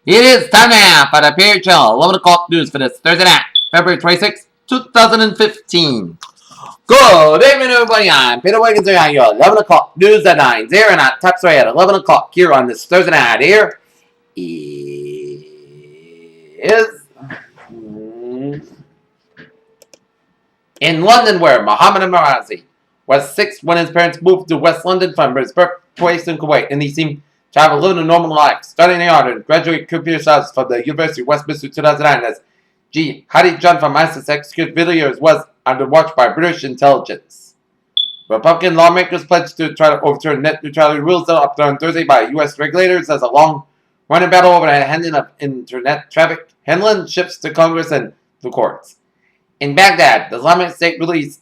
It is time now for the Peer Chill 11 o'clock news for this Thursday night, February 26, 2015. Good evening, everybody. I'm Peter Wiggins here on your 11 o'clock news at 9 0 and our top story at 11 o'clock here on this Thursday night. Here is in London, where Mohammed Marazi was 6 when his parents moved to West London from his birthplace in Kuwait, and he seemed to have lived a normal life, studying art and graduate computer science from the University of Westminster 2009 as G. Hadi John from ISIS executed videos was under watch by British intelligence. Republican lawmakers pledged to try to overturn net neutrality rules that up on Thursday by U.S. regulators as a long-running battle over the handling of internet traffic handling shifts to Congress and the courts. In Baghdad, the Islamic State released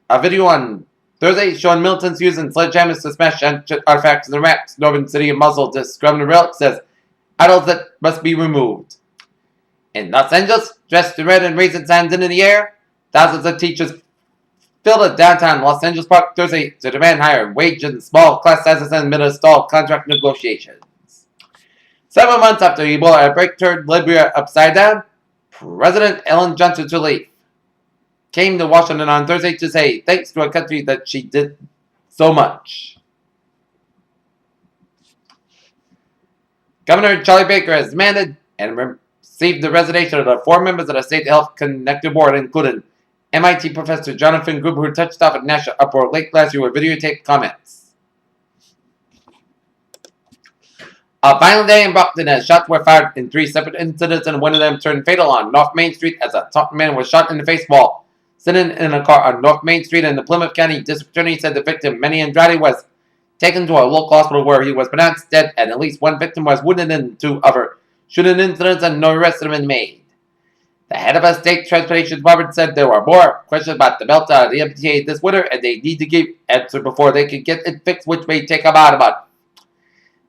a video on Thursday showing militants using sledgehammers to smash ancient artifacts in Iraq's northern city of Mosul. This governor relics says idols that must be removed. In Los Angeles, dressed in red and raising signs into the air, thousands of teachers filled a downtown Los Angeles park Thursday to demand higher wage and small class sizes and amid a stalled contract negotiations. 7 months after Ebola outbreak turned Libya upside down, President Ellen Johnson Sirleaf came to Washington on Thursday to say thanks to a country that she did so much. Governor Charlie Baker has demanded and received the resignation of the 4 members of the State Health Connected Board, including MIT professor Jonathan Gruber, who touched off a national uproar late last year with videotaped comments. A violent day in Brockton as shots were fired in 3 separate incidents, and one of them turned fatal on North Main Street as a tall man was shot in the face while sitting in a car on North Main Street. And the Plymouth County District Attorney said the victim, Manny Andrade, was taken to a local hospital where he was pronounced dead, and at least 1 victim was wounded in 2 other shooting incidents, and no arrests have been made. The head of a state transportation department said there were more questions about the belt out of the MTA this winter, and they need to give answer before they can get it fixed, which may take about a month.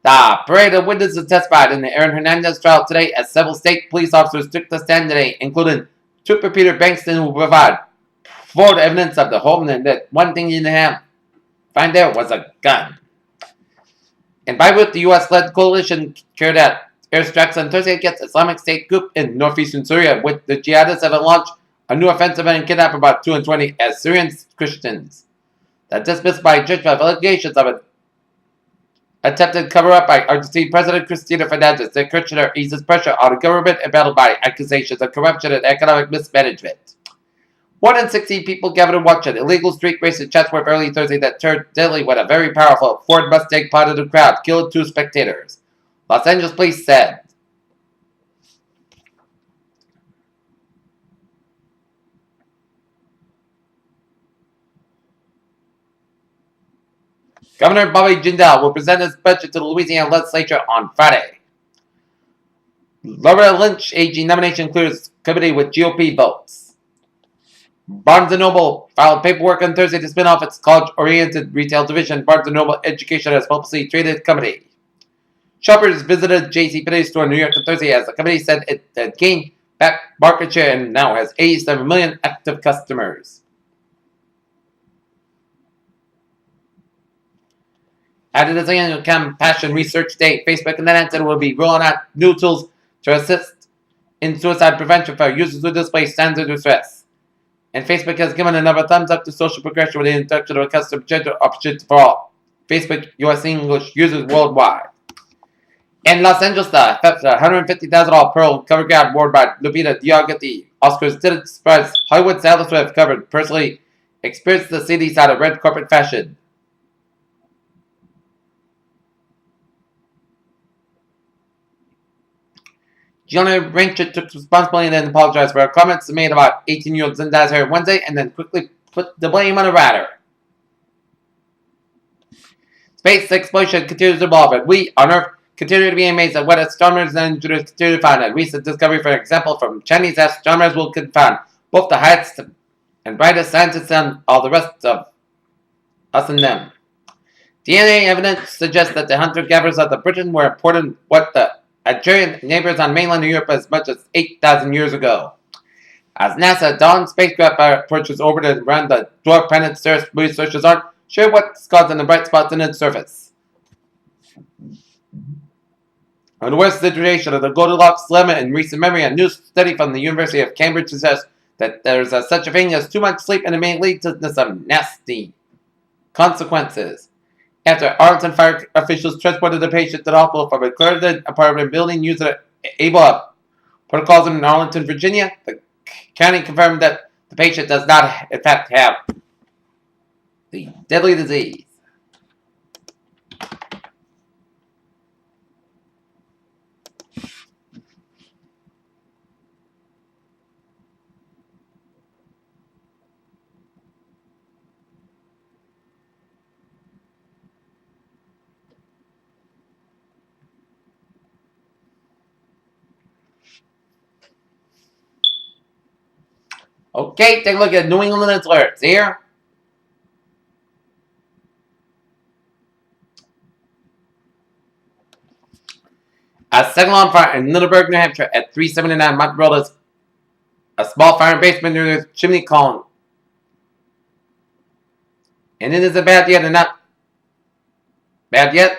The parade of witnesses testified in the Aaron Hernandez trial today as several state police officers took the stand today, including Trooper Peter Bankston, who provided photo evidence of the home, and that one thing you didn't find there was a gun. In Beirut, the U.S.-led coalition carried out airstrikes on Thursday against Islamic State group in northeastern Syria, with the jihadists having launched a new offensive and kidnapped about 220 as Syrian Christians. That dismissed by judgment of allegations of an attempted cover-up by Argentine President Cristina Fernandez. The Kirchner eases pressure on the government and battled by accusations of corruption and economic mismanagement. More than 16 people gathered to watch an illegal street race in Chatsworth early Thursday that turned deadly when a very powerful Ford Mustang part of the crowd killed 2 spectators. Los Angeles police said. Governor Bobby Jindal will present his budget to the Louisiana legislature on Friday. Laura Lynch AG nomination clears committee with GOP votes. Barnes & Noble filed paperwork on Thursday to spin off its college-oriented retail division. Barnes & Noble Education has publicly traded company. Shoppers visited JCPenney store in New York on Thursday as the company said it had gained back market share and now has 87 million active customers. At its annual Compassion Research Day, Facebook announced that it will be rolling out new tools to assist in suicide prevention for users who display signs of distress. And Facebook has given another thumbs up to social progression with the introduction of a custom gender opportunity for all Facebook US English users worldwide. In Los Angeles, the $150,000 pearl cover gown worn by Lupita Nyong'o at the Oscars didn't surprise Hollywood Taylor Swift covered personally experienced the seedy side of red carpet fashion. Gianna Ranchet took responsibility and then apologized for her comments made about 18-year-old Zendaya's hair Wednesday, and then quickly put the blame on a rider. Space exploration continues to evolve, and we on Earth continue to be amazed at what astronomers and engineers continue to find. A recent discovery, for example, from Chinese astronomers will confound both the highest and brightest scientists and all the rest of us and them. DNA evidence suggests that the hunter-gatherers of the Britain were important what the Algerian neighbors on mainland Europe as much as 8,000 years ago. As NASA Dawn spacecraft approaches orbit around the dwarf planet, researchers aren't sure what's causing the bright spots in its surface. On the worst situation of the Goldilocks dilemma in recent memory, a new study from the University of Cambridge suggests that there's such a thing as too much sleep and it may lead to some nasty consequences. After Arlington fire officials transported the patient to the hospital from a cleared apartment building using Ebola protocols in Arlington, Virginia, the county confirmed that the patient does not, in fact, have the deadly disease. Okay, take a look at New England alerts here. A second alarm fire in Middleburg, New Hampshire at 379 Mount Brothers. A small fire in basement near the chimney column. And it isn't bad yet, and not bad yet.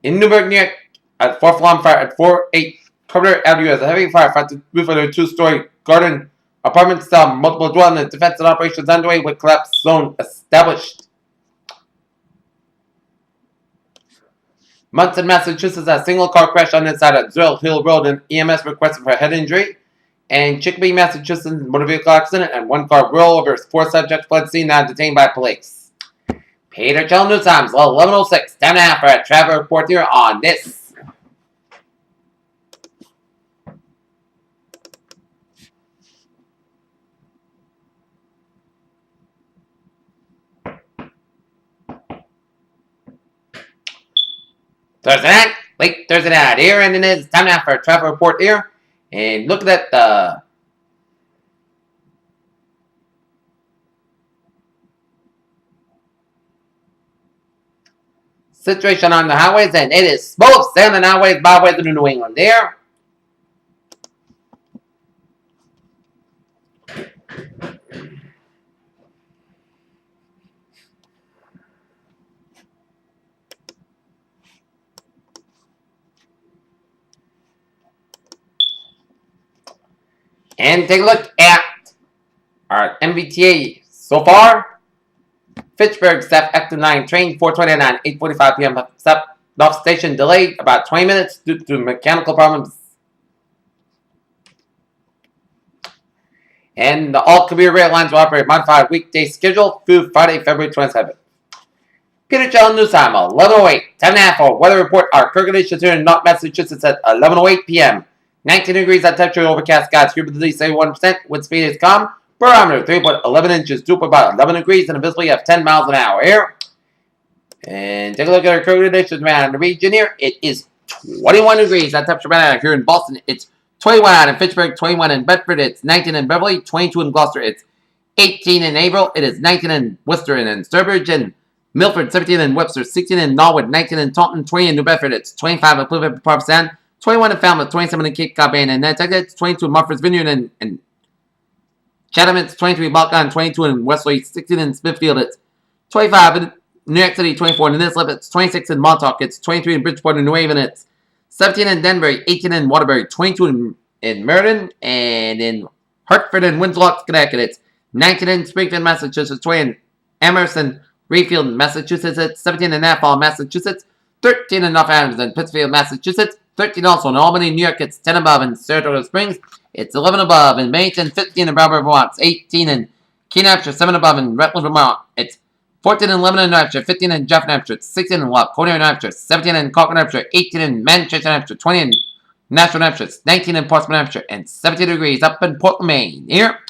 In Newburgh, New York, a fourth alarm fire at 48 Carter Avenue as a heavy fire found the roof of a two-story garden apartment style, multiple dwelling and defensive operations underway with collapse zone established. Munson, Massachusetts, a single car crash on the inside of Zero Hill Road and EMS requested for a head injury. And Chicopee, Massachusetts, motor vehicle accident and one car rollover. 4 subjects fled scene now detained by police. Peter Chell News Times, 11:06, 10.5 for a travel report here on this. Thursday night, late Thursday night here, and it is time now for a travel report here. And looking at the situation on the highways, and it is smooth sailing highways, byways in New England there. And take a look at our MBTA so far. Fitchburg, staff active 9, train 429, 8:45 p.m. Stop off station delayed about 20 minutes due to mechanical problems. And the all Kabir rail lines will operate modified weekday schedule through Friday, February 27th. Peter Chell News Time, 11:08, 10.5 for weather report. Our current conditions here in North Massachusetts at 11:08 p.m. 19 degrees at temperature, overcast skies, humidity 71%, wind speed is calm, barometer 3.11 inches, dew about 11 degrees, and a visibility of 10 miles an hour here. And take a look at our current conditions around the region here. It is 21 degrees at temperature right now here in Boston. It's 21 in Fitchburg, 21 in Bedford, it's 19 in Beverly, 22 in Gloucester, it's 18 in April, it is 19 in Worcester and in Sturbridge, and Milford, 17 in Webster, 16 in Norwood, 19 in Taunton, 20 in New Bedford, it's 25 in Plymouth, Parmesan, 21 in Falmouth, 27 in Cape Cod Bay, and Nantucket, it's 22 in Mumford's Vineyard and Chatham, it's 23 in Balkan, 22 in Wesley, 16 in Smithfield, it's 25 in New York City, 24 in Islip, it's 26 in Montauk, it's 23 in Bridgeport and New Haven, it's 17 in Denbury, 18 in Waterbury, 22 in Meriden, and in Hartford and Windsor, Connecticut, it's 19 in Springfield, Massachusetts, 20 in Emerson, Reedfield, Massachusetts, it's 17 in Athol, Massachusetts, 13 in North Adams and Pittsfield, Massachusetts, 13 also in Albany, New York, it's 10 above in Saratoga Springs, it's 11 above in Bennington, 15 in Brattleboro, Vermont, it's 18 in Keene, Hampshire, 7 above in Rutland, Vermont, it's 14 in Lebanon, New Hampshire, 15 in Jeff, New Hampshire, 16 in Waconia, New Hampshire, 17 in Concord, New Hampshire, 18 in Manchester, New Hampshire, 20 in Nashville, New Hampshire, 19 in Portsmouth, New Hampshire, and 17 degrees up in Portland, Maine. Here.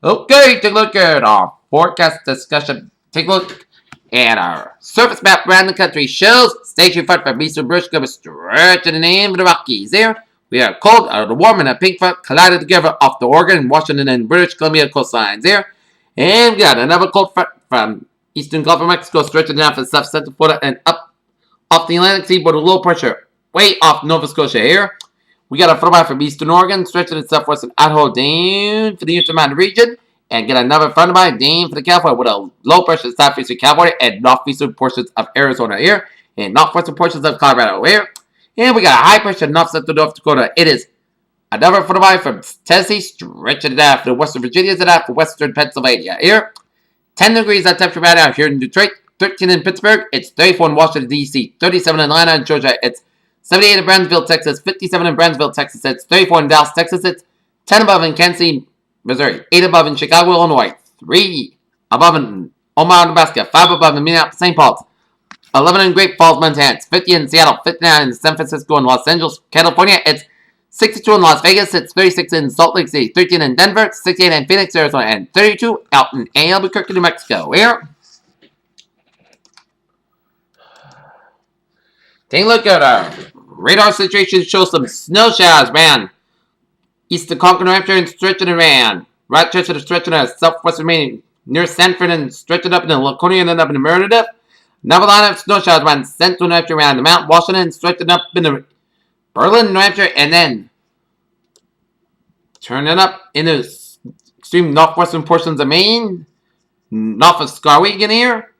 Okay, take a look at our forecast discussion. Take a look at our surface map around the country. Shows station front from eastern British Columbia stretching the name of the Rockies. There, we are cold, the warm, and a pink front collided together off the Oregon, Washington, and British Columbia coastlines. There, and we got another cold front from eastern Gulf of Mexico, stretching down from South Central Florida and up off the Atlantic Seaboard with low pressure way off Nova Scotia here. We got a front from eastern Oregon, stretching itself west and Idaho down for the Intermountain region, and get another front down for the California with a low pressure southeastern California and northeastern portions of Arizona here, and northwestern portions of Colorado here. And we got a high pressure enough set to North Dakota. It is another for the bye from Tennessee, stretching it out for Western Virginia, and out for Western Pennsylvania. Here, 10 degrees at temperature right now here in Detroit, 13 in Pittsburgh, it's 34 in Washington, D.C., 37 in Atlanta, Georgia, it's 78 in Brownsville, Texas, 57 in Brownsville, Texas, it's 34 in Dallas, Texas, it's 10 above in Kansas City, Missouri, 8 above in Chicago, Illinois, 3 above in Omaha, Nebraska, 5 above in Minneapolis, St. Paul, 11 in Great Falls, Montana, it's 50 in Seattle, 59 in San Francisco and Los Angeles, California, it's 62 in Las Vegas, it's 36 in Salt Lake City, 13 in Denver, 68 in Phoenix, Arizona, and 32 out in Albuquerque, New Mexico. Here, take a look at our radar situation. Shows some snow showers, man. East of Concord, New Hampshire, and stretching around. Rochester to stretching out southwestern Maine, near Sanford, and stretching up in Laconia, and then up in Meredith. Another line of snow showers around central New Hampshire, around the Mount Washington, stretching up in the Berlin, New Hampshire, and then turning up in the extreme northwestern portions of Maine, north of Skowhegan here.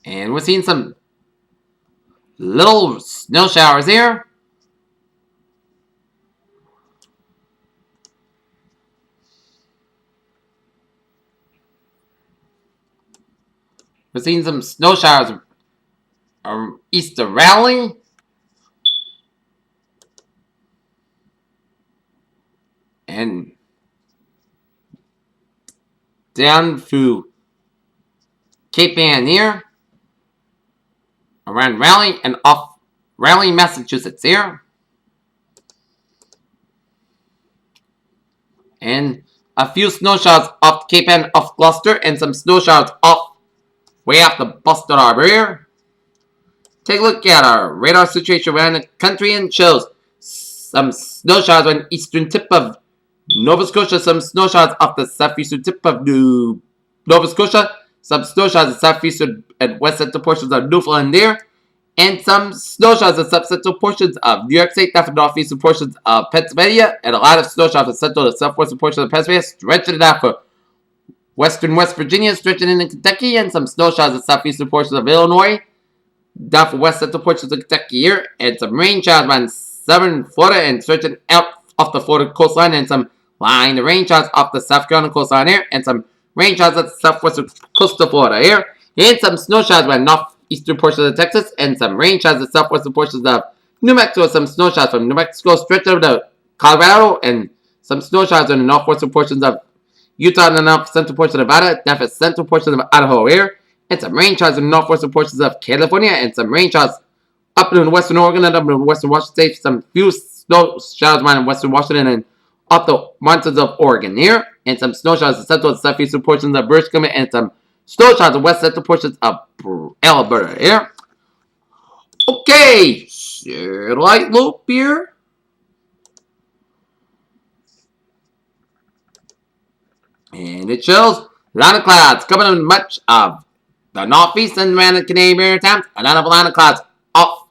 And we're seeing some little snow showers here. We're seeing some snow showers east of Raleigh. And down through Cape Ann here. Around Raleigh and off Raleigh, Massachusetts here. And a few snow showers off Cape Ann, off Gloucester, and some snow showers off way off the Boston Harbor here. Take a look at our radar situation around the country and shows some snow showers on the eastern tip of Nova Scotia, some snow showers off the southeastern tip of Nova Scotia, some snow showers in southeastern and west central portions of Newfoundland there, and some snow showers in subcentral portions of New York State, the northeastern portions of Pennsylvania, and a lot of snow showers in central and southwestern portions of Pennsylvania, stretching it out for western West Virginia, stretching into Kentucky, and some snow showers in southeastern portions of Illinois, down for west central portions of Kentucky here, and some rain showers around southern Florida and stretching out off the Florida coastline, and some line the rain showers off the South Carolina coastline here, and some rain showers at the southwestern coast of Florida here, and some snow showers around northeastern portions of Texas, and some rain showers at southwestern portions of New Mexico, some snow showers from New Mexico stretching over to Colorado, and some snow showers in the northwestern portions of Utah and the north central portion of Nevada, down for central portions of Idaho here, and some rain showers in the northwestern portions of California, and some rain showers up in western Oregon and up in western Washington State, some few snow showers around western Washington and up the mountains of Oregon here, and some snow showers in central and southeastern portions of British Columbia, and some snow showers in west central portions of Alberta here. Okay, satellite loop here. And it shows a lot of clouds coming in much of the northeast and around the Canadian Maritimes, a lot of clouds off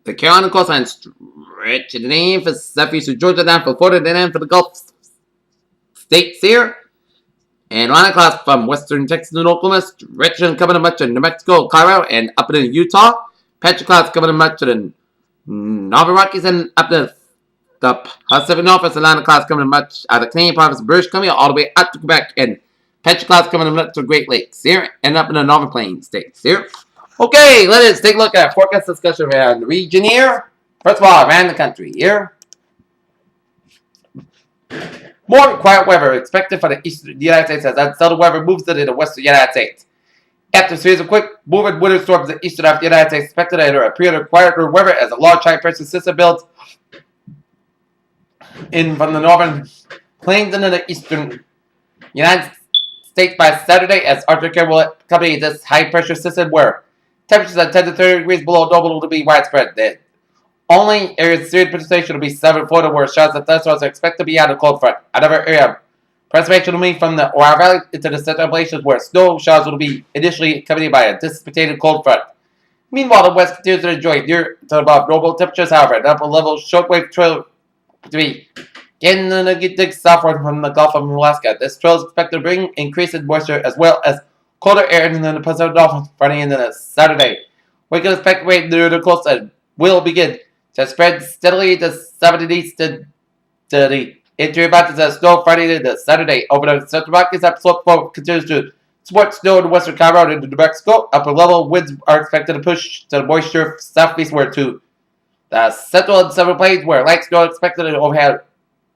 the Carolina coastline, stretching it in for southeastern Georgia, down for Florida, then for the Gulf states here. And a lot of clouds from western Texas and Oklahoma, stretching coming in much of New Mexico, Colorado, and up in Utah. Patchy clouds coming in much of the Northern Rockies and up to the Pacific Northwest, a lot of clouds coming in much out of the Canadian province of British Columbia, all the way up to Quebec, and patchy clouds coming in much to the Great Lakes here, and up in the Northern Plains states here. Okay, let us take a look at our forecast discussion around the region here. First of all, around the country here. More quiet weather expected for the eastern United States as unsettled weather moves into the western United States. After a series of quick moving winter storms in the eastern half of the United States, expected to enter a period of quieter weather as a large high pressure system builds in from the northern plains into the eastern United States by Saturday, as Arctic air will accompany this high pressure system where temperatures at 10 to 30 degrees below normal will be widespread. The only area of severe precipitation will be southern Florida, where showers and thunderstorms are expected to be out of cold front. Another area of precipitation will be from the Ohio Valley into the central Appalachians, where snow showers will be initially accompanied by a dissipated cold front. Meanwhile, the west continues to enjoy near to above normal temperatures, however, at upper level shortwave trail to be getting the southward from the Gulf of Alaska. This trail is expected to bring increased moisture as well as colder air in the Pacific Dolphins Friday into the Saturday. We can expect rain near the coast and will begin to spread steadily to 70 to the interior mountains as snow Friday to Saturday. Over the Central Rockies, that slope continues to support snow in western Colorado into New Mexico. Upper level winds are expected to push to the moisture southeastward to the central and southern plains, where light snow is expected to overhead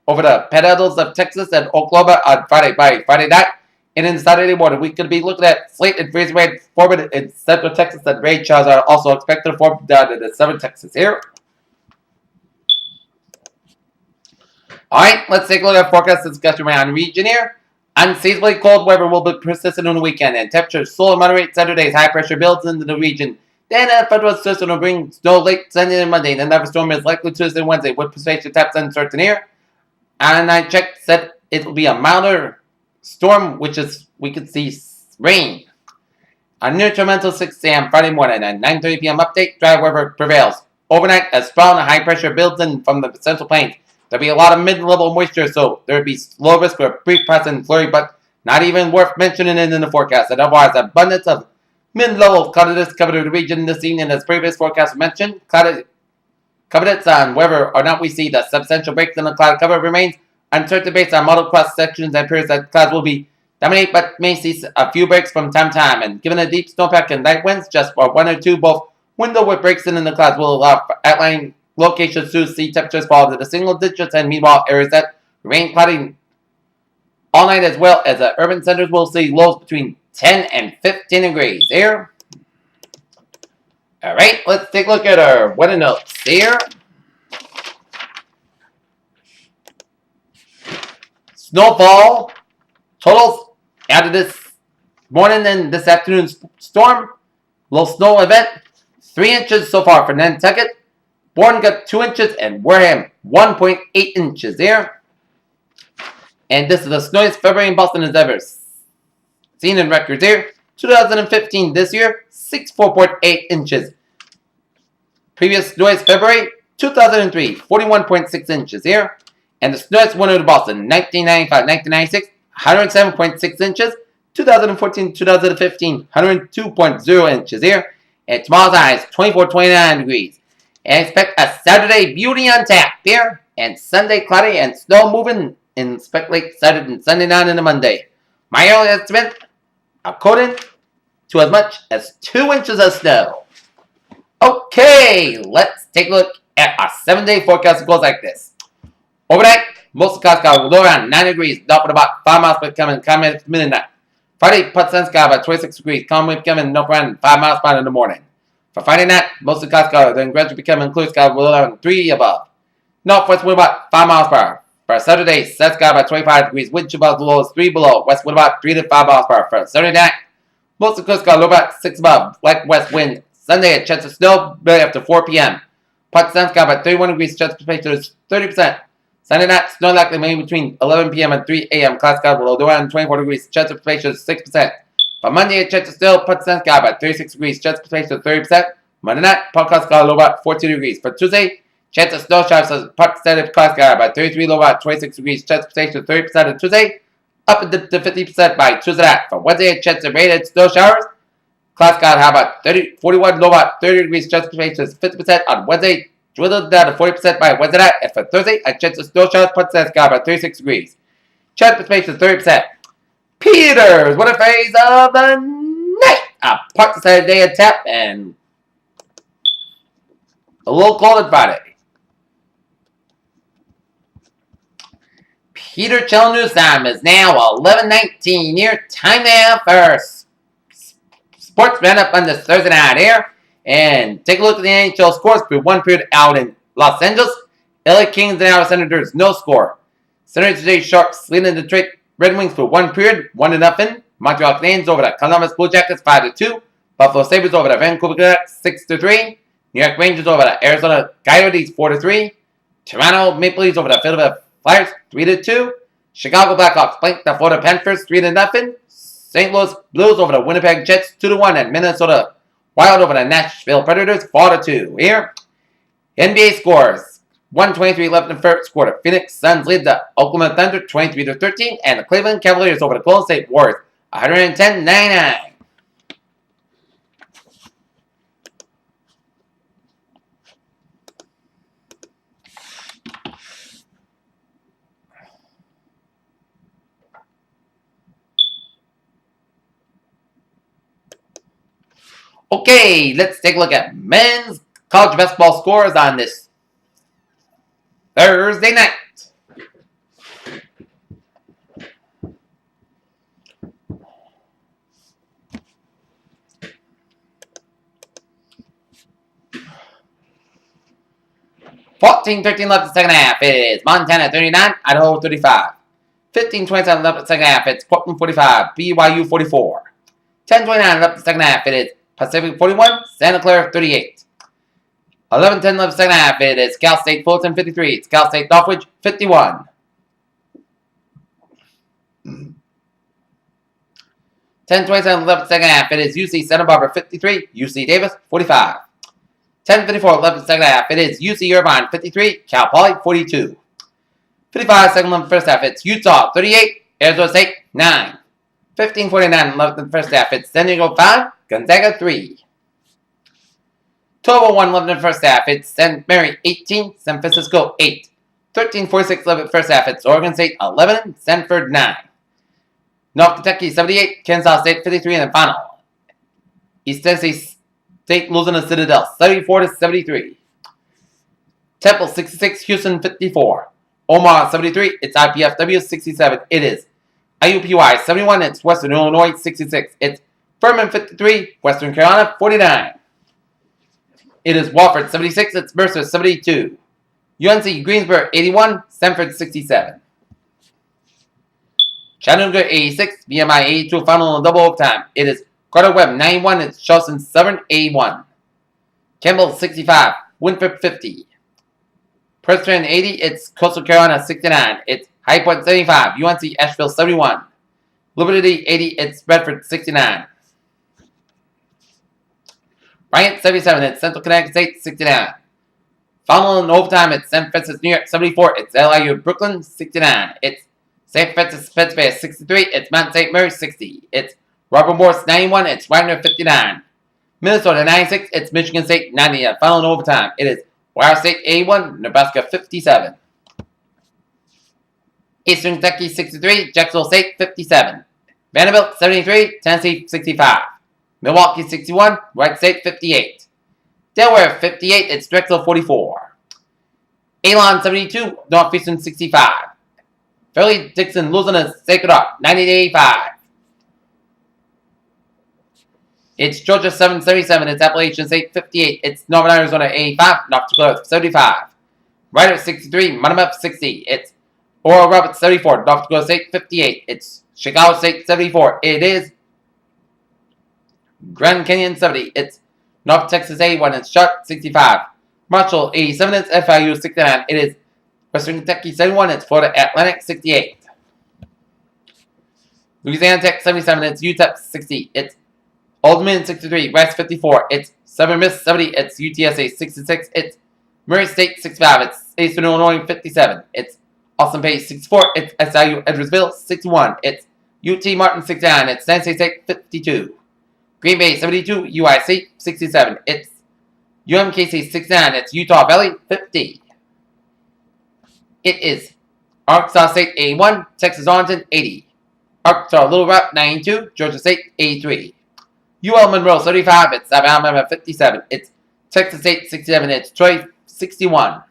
over the panhandles of Texas and Oklahoma on Friday. By Friday night and in Saturday morning, we could be looking at sleet and freezing rain forming in central Texas, and rain showers are also expected to form down in the southern Texas here. Alright, let's take a look at forecast discussion around the region here. Unseasonably cold weather will be persistent on the weekend, and temperatures slow and moderate Saturdays. High pressure builds into the region. Then a federal system will bring snow late Sunday and Monday. Another storm is likely Tuesday and Wednesday with precipitation taps uncertain here. And I checked, said it will be a milder storm, which is we could see rain. A near torrential 6 a.m. Friday morning and 9:30 p.m. update. Dry weather prevails. Overnight, a spell and high pressure builds in from the central plains. There'll be a lot of mid-level moisture, so there'll be low risk for a brief present flurry, but not even worth mentioning it in the forecast. And otherwise, abundance of mid-level cloudiness covered the region this evening, as previous forecast mentioned. Covenants on whether or not we see the substantial breaks in the cloud cover remains uncertain based on model cross sections and periods that clouds will be dominate, but may see a few breaks from time to time. And given a deep snowpack and light winds, just for one or two, both window with breaks in the clouds will allow for outlying locations to see temperatures fall to the single digits, and meanwhile areas that remain cloudy all night, as well as the urban centers, will see lows between 10 and 15 degrees here. Alright, let's take a look at our weather notes here. Snowfall totals after this morning and this afternoon's storm. Low snow event, 3 inches so far for Nantucket. Bourne got 2 inches and Wareham 1.8 inches there. And this is the snowiest February in Boston has ever seen in records here. 2015 this year, 64.8 inches. Previous snowiest February, 2003, 41.6 inches here. And the snowiest winter in Boston, 1995-1996, 107.6 inches. 2014-2015, 102.0 inches here. And tomorrow's high is 24-29 degrees. And expect a Saturday beauty on tap here. And Sunday cloudy and snow moving. And expect late Saturday and Sunday night into Monday. My early estimate, according to as much as 2 inches of snow. Okay, let's take a look at our 7-day forecast. It goes like this. Overnight, most of the clouds will low around 9 degrees, north at about 5 miles per coming, calm midnight. Friday, put sun sky about 26 degrees, calm wind coming, north around 5 miles per hour in the morning. For Friday night, most of the clouds then gradually becoming clear sky will low around 3 above. Northwest wind about 5 miles per hour. For Saturday, sun sky about 25 degrees, wind chill about the low is 3 below, west wind about 3 to 5 miles per hour. For Saturday night, most of the clouds low about 6 above, light west wind. Sunday, a chance of snow barely after 4 p.m. Part sun sky about 31 degrees, chance of precipitation is 30%. Sunday night, snow likely maybe between 11 p.m. and 3 a.m. Cloud sky will low around 24 degrees, chance of precipitation is 6%. For Monday, a chance of snow, part sun sky about 36 degrees, chance of precipitation is 30%. Monday night, part cloud sky low about 14 degrees. For Tuesday, chance of snow showers, part standard cloud sky about 33, low about 26 degrees, chance of precipitation is 30% on Tuesday, up to 50% by Tuesday night. For Wednesday, a chance of rain and snow showers. Cloud sky high about 41, low about 30 degrees, chance of precipitation is 50% on Wednesday, dwindled down to 40% by Wednesday night. And for Thursday, a chance of snow showers, part sun sky about 36 degrees. Chance of precipitation is 30%. Peters, what a phase of the night! A part decided day of tap and a little cold on Friday. Peter Chell News time is now 11:19 here. Time now for sports roundup on this Thursday night here. And take a look at the NHL scores for one period out in Los Angeles. LA Kings and Iowa Senators, no score. Senators today Sharks leading the Detroit Red Wings for one period, 1-0. Montreal Canadiens over the Columbus Blue Jackets 5-2. Buffalo Sabres over the Vancouver Canucks 6-3. New York Rangers over the Arizona Coyotes 4-3. Toronto Maple Leafs over the Philadelphia Flyers 3-2. Chicago Blackhawks blanked the Florida Panthers 3-0. St. Louis Blues over the Winnipeg Jets 2-1, and Minnesota Wild over the Nashville Predators 4-2. Here, NBA scores 123 left in the first quarter. Phoenix Suns lead the Oklahoma Thunder 23-13, and the Cleveland Cavaliers over the Golden State Warriors 110-99. Okay, let's take a look at men's college basketball scores on this Thursday night. (14-13) left in the second half. It is Montana 39, Idaho 35. 15-27 left in the second half. It's Portland 45, BYU 44. 10-29 left in the second half. It is Pacific 41, Santa Clara 38. 11-10 left in the second half. It is Cal State Fulton 53. It's Cal State Northridge 51. 10-27 left in the second half. It is UC Santa Barbara 53, UC Davis 45. 10:54 left in the second half. It is UC Irvine 53, Cal Poly 42. 55 seconds left in the first half. It's Utah 38, Arizona State 9. 15:49 left in the first half. It's San Diego 5, Gonzaga 3. 12:01 left in the first half. It's St. Mary 18, San Francisco 8. 13:46 left in the first half. It's Oregon State 11, Stanford 9. North Kentucky 78, Kansas State 53 in the final. East Tennessee State losing to Citadel 74-73. Temple 66, Houston 54. Omaha 73, it's IPFW 67. It is IUPUI 71, it's Western Illinois 66. It's Furman 53, Western Carolina 49. It is Wofford 76, it's Mercer 72. UNC Greensboro 81, Stanford 67. Chattanooga 86, BMI 82, final in double overtime. It is Carter Webb 91, it's Charleston Southern 81. Campbell 65, Winthrop 50. Preston 80, it's Coastal Carolina 69. It's High Point 75, UNC Asheville 71. Liberty 80, it's Bedford 69. Bryant 77, it's Central Connecticut State 69. Final in overtime, it's St. Francis New York 74, it's LIU Brooklyn 69. It's St. Francis Pennsylvania 63, it's Mount St. Mary 60. It's Robert Morris 91, it's Wagner 59. Minnesota 96, it's Michigan State 90. Final in overtime, it is Ohio State 81, Nebraska 57. Eastern Kentucky 63, Jacksonville State 57. Vanderbilt 73, Tennessee 65. Milwaukee 61, Wright State 58. Delaware 58, it's Drexel 44. Elon 72, Northeastern 65. Fairleigh Dixon losing to Sacred Heart 90-85. It's Georgia 777, it's Appalachian State 58, it's Northern Arizona 85, North Dakota 75. Ryder 63, Monmouth 60, it's Oral Roberts 34, North Dakota State 58, it's Chicago State 74, it is Grand Canyon 70, it's North Texas 81, it's Sharp 65. Marshall 87, it's FIU 69, it is Western Kentucky 71, it's Florida Atlantic 68. Louisiana Tech 77, it's UTEP 60, it's Old Dominion 63, Rice 54, it's Southern Miss 70, it's UTSA 66, it's Murray State 65, it's Eastern Illinois 57, it's Austin Page 64, it's SIU Edwardsville 61, it's UT Martin 69, it's San Jose State 52. Green Bay 72, UIC 67, it's UMKC 69, it's Utah Valley 50. It is Arkansas State 81, Texas Arlington 80. Arkansas Little Rock 92, Georgia State 83. UL Monroe 35, it's Alabama 57, it's Texas State 67, it's Troy 61.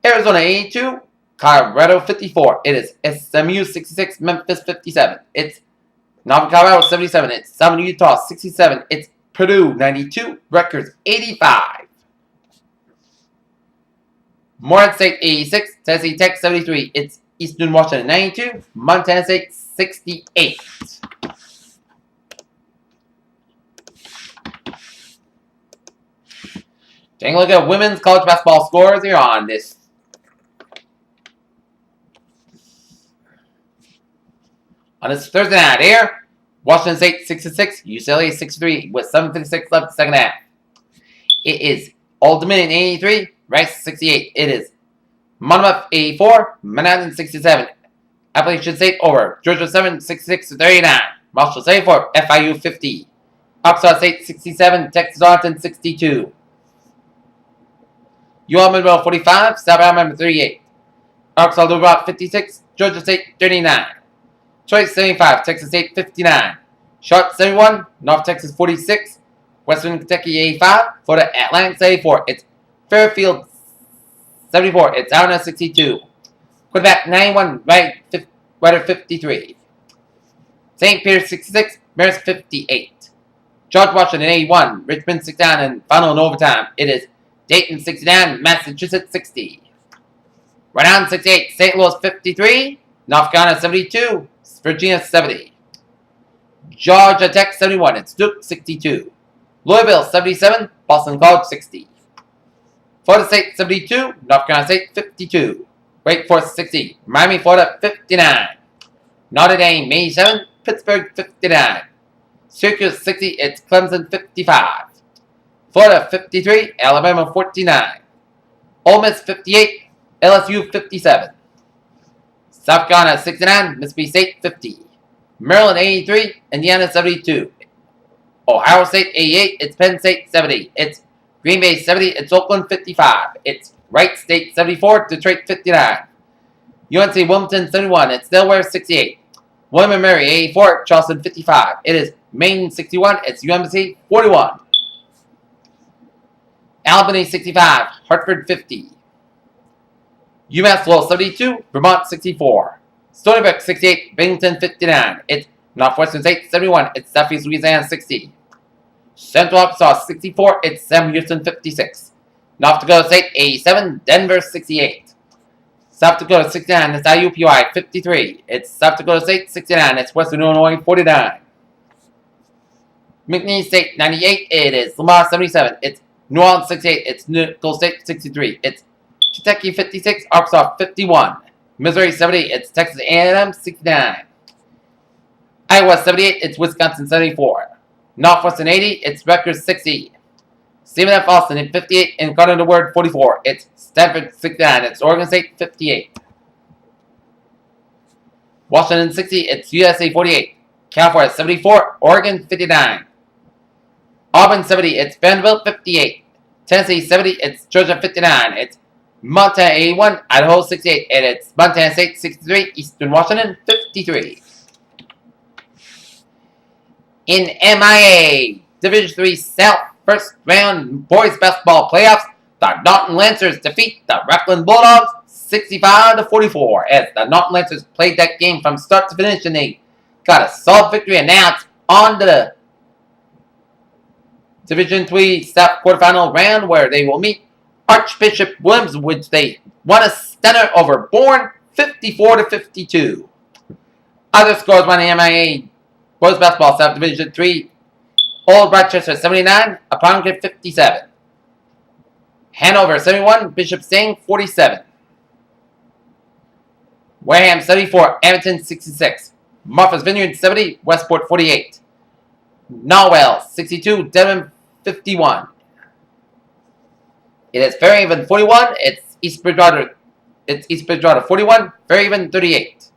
Arizona 82, Colorado 54, it is SMU 66, Memphis 57, it's Northern Colorado 77, it's Southern Utah 67, it's Purdue 92, Rutgers 85. Morehead State 86, Tennessee Tech 73, it's Eastern Washington 92, Montana State 68. Taking a look at women's college basketball scores here on this Thursday night here. Washington State 66, UCLA 63 with 7:56 left in the second half. It is Old Dominion 83, Rice 68. It is Monmouth 84, Manhattan 67. Appalachian State over. Georgia 7, 66-39. Marshall 74, FIU 50. Arkansas State 67, Texas Arlington 62. UL Monroe 45, South Alabama 38. Arkansas Little Rock 56, Georgia State 39. Troy 75, Texas State 59. Sharp 71, North Texas 46. Western Kentucky 85. Florida Atlantic 84. It's Fairfield 74. It's Arizona 62. Quarterback 91. Rider 53. St. Peter's 66. Marist 58. George Washington 81. Richmond 69. And final in overtime. It is Dayton 69. Massachusetts 60. Rhode Island 68. St. Louis 53. North Carolina 72. Virginia 70. Georgia Tech 71. It's Duke 62. Louisville 77. Boston College 60. Florida State 72. North Carolina State 52. Wake Forest 60. Miami, Florida 59. Notre Dame 87. Pittsburgh 59. Syracuse 60. It's Clemson 55. Florida 53. Alabama 49. Ole Miss 58. LSU 57. South Carolina 69. Mississippi State 50. Maryland 83. Indiana 72. Ohio State 88. It's Penn State 70. It's Green Bay 70. It's Oakland 55. It's Wright State 74. Detroit 59. UNC Wilmington 71. It's Delaware 68. William & Mary 84. Charleston 55. It is Maine 61. It's UMC 41. Albany 65. Hartford 50. UMass Lowell 72. Vermont 64. Stony Brook 68. Binghamton 59. It's Northwestern State 71. It's Southeast Louisiana 60. Central Arkansas 64. It's Sam Houston 56. North Dakota State 87. Denver 68. South Dakota 69. It's IUPUI 53. It's South Dakota State 69. It's Western Illinois 49. McNeese State 98. It is Lamar 77. It's New Orleans 68. It's Nicholls State 63. It's Kentucky 56. Arkansas 51. Missouri 70. It's Texas A&M 69. Iowa 78. It's Wisconsin 74. Northwestern 80. It's Rutgers 60. Stephen F. Austin at 58. And Carter Word 44. It's Stanford 69. It's Oregon State 58. Washington 60. It's USA 48. California 74. Oregon 59. Auburn 70. It's Vanderbilt 58. Tennessee 70. It's Georgia 59. It's Montana 81. Idaho 68. And it's Montana State 63. Eastern Washington 53. In MIA Division 3 South first round boys basketball playoffs, the Norton Lancers defeat the Rockland Bulldogs 65-44 as the Norton Lancers played that game from start to finish and they got a solid victory, and now it's on to the Division 3 South quarterfinal round where they will meet Archbishop Williams, which they won a stunner over Bourne 54-52. Other scores on the MIA Boys Basketball South Division 3, Old Rochester 79, Appomattox 57. Hanover 71, Bishop Sting 47. Wareham 74, Edmonton 66. Martha's Vineyard 70, Westport 48. Norwell 62, Devon 51. It is Fairhaven 41, it's East Bridgewater 41, Fairhaven 38.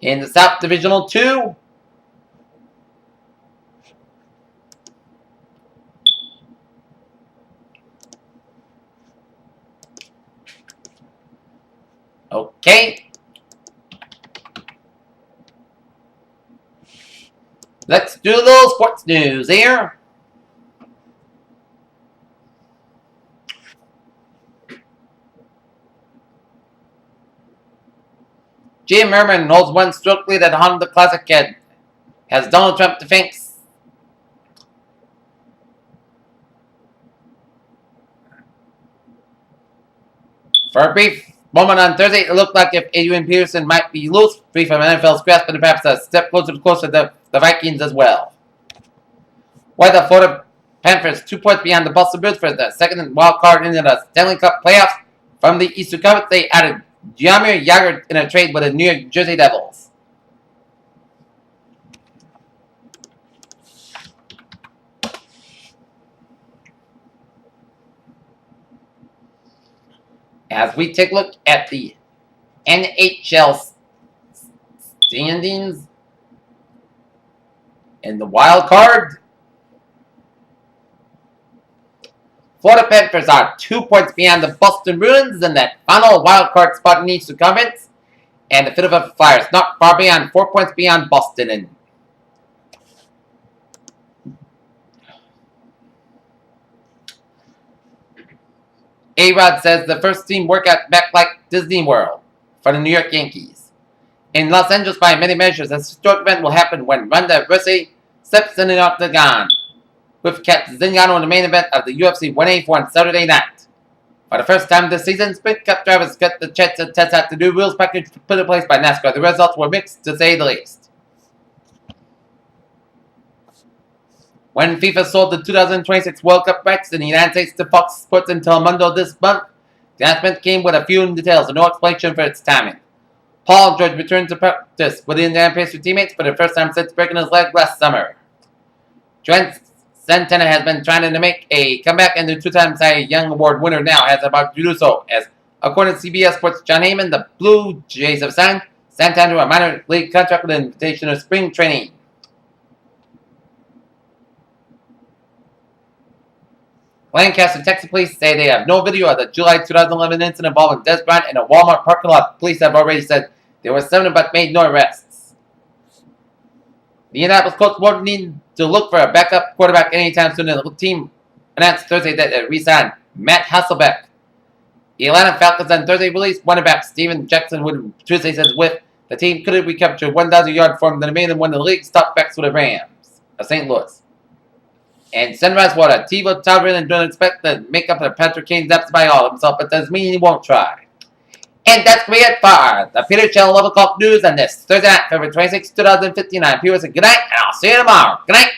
In the South Divisional 2, okay. Let's do a little sports news here. Jim Merman holds one stroke lead at the Honda Classic and has Donald Trump to thanks. For a brief moment on Thursday, it looked like if Adrian Peterson might be loose, free from NFL's grasp, and perhaps a step closer to the Vikings as well. While the Florida Panthers 2 points behind the Boston Bruins for the second wild card into the Stanley Cup playoffs from the Eastern Conference, they added Jaromir Jagr in a trade with the New York Jersey Devils. As we take a look at the NHL standings in the wild card, Florida Panthers are 2 points behind the Boston Bruins in that final wild card spot in the Eastern Conference, and the Philadelphia Flyers not far behind, 4 points behind Boston. And A-Rod says the first team workout back like Disney World for the New York Yankees. In Los Angeles, by many measures, a historic event will happen when Ronda Rousey steps in the octagon with Kat Zingano in the main event of the UFC 184 on Saturday night. For the first time this season, Sprint Cup drivers got the chance to test out the new rules package put in place by NASCAR. The results were mixed, to say the least. When FIFA sold the 2026 World Cup rights in the United States to Fox Sports and Telemundo this month, the announcement came with a few details and no explanation for its timing. Paul George returned to practice with the Indiana Pacers teammates for the first time since breaking his leg last summer. Trent Santana has been trying to make a comeback, and the two-time Cy Young Award winner now has about to do so, as according to CBS Sports' John Heyman, the Blue Jays have signed Santana to a minor league contract with an invitation of spring training. Lancaster, Texas police say they have no video of the July 2011 incident involving Des Bryant in a Walmart parking lot. Police have already said there were 7 but made no arrests. The Indianapolis Colts won't need to look for a backup quarterback anytime soon. The team announced Thursday that it re-signed Matt Hasselbeck. The Atlanta Falcons on Thursday released running back Steven Jackson, who Tuesday says with the team could have recaptured 1,000-yard form that made him one of the league's top backs for the Rams of St. Louis. And Sunrise Water, Tebow Talbot don't expect to make up for Patrick Kane's absence by all himself, but doesn't mean he won't try. And that's going to be it for the Peter Channel 11 o'clock news on this Thursday night, February 26, 2059. People say good night, and I'll see you tomorrow. Good night.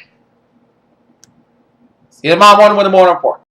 See you tomorrow morning with the morning report.